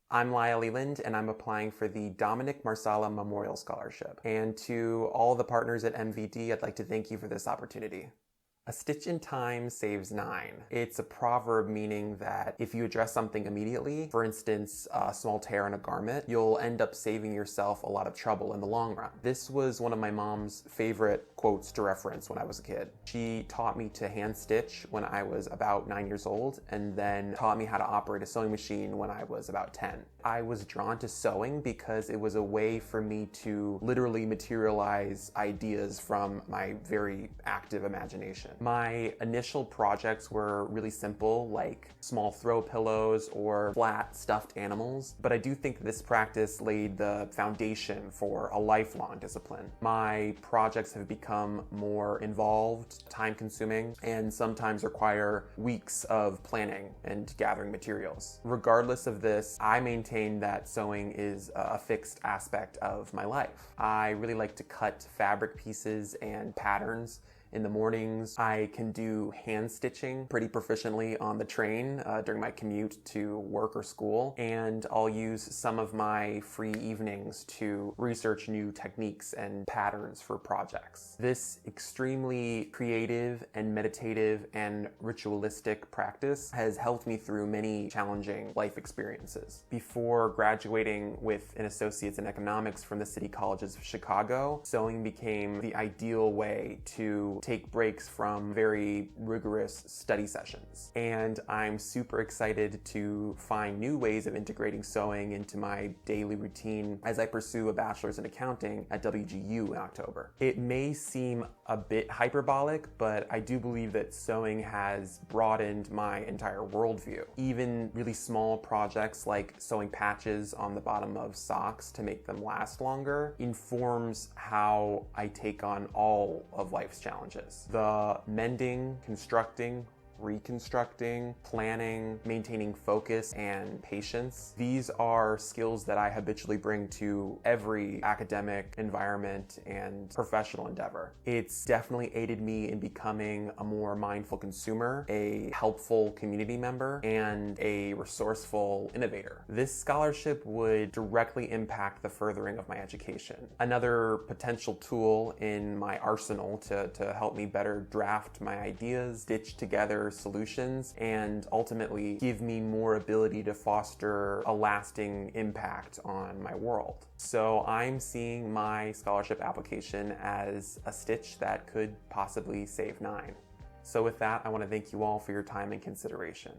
I'm Lyle Leland, and I'm applying for the Dominick Marsala Memorial Scholarship. And to all the partners at MVD, I'd like to thank you for this opportunity. A stitch in time saves 9. It's a proverb meaning that if you address something immediately, for instance, a small tear in a garment, you'll end up saving yourself a lot of trouble in the long run. This was one of my mom's favorite quotes to reference when I was a kid. She taught me to hand stitch when I was about 9 years old, and then taught me how to operate a sewing machine when I was about 10. I was drawn to sewing because it was a way for me to literally materialize ideas from my very active imagination. My initial projects were really simple, like small throw pillows or flat stuffed animals, but I do think this practice laid the foundation for a lifelong discipline. My projects have become more involved, time-consuming, and sometimes require weeks of planning and gathering materials. Regardless of this, I maintain that sewing is a fixed aspect of my life. I really like to cut fabric pieces and patterns. In the mornings, I can do hand stitching pretty proficiently on the train during my commute to work or school, and I'll use some of my free evenings to research new techniques and patterns for projects. This extremely creative and meditative and ritualistic practice has helped me through many challenging life experiences. Before graduating with an associate's in economics from the City Colleges of Chicago, sewing became the ideal way to take breaks from very rigorous study sessions. And I'm super excited to find new ways of integrating sewing into my daily routine as I pursue a bachelor's in accounting at WGU in October. It may seem a bit hyperbolic, but I do believe that sewing has broadened my entire worldview. Even really small projects like sewing patches on the bottom of socks to make them last longer informs how I take on all of life's challenges. The mending, constructing, reconstructing, planning, maintaining focus, and patience. These are skills that I habitually bring to every academic environment and professional endeavor. It's definitely aided me in becoming a more mindful consumer, a helpful community member, and a resourceful innovator. This scholarship would directly impact the furthering of my education. Another potential tool in my arsenal to help me better draft my ideas, stitch together solutions, and ultimately give me more ability to foster a lasting impact on my world. So I'm seeing my scholarship application as a stitch that could possibly save 9. So with that, I want to thank you all for your time and consideration.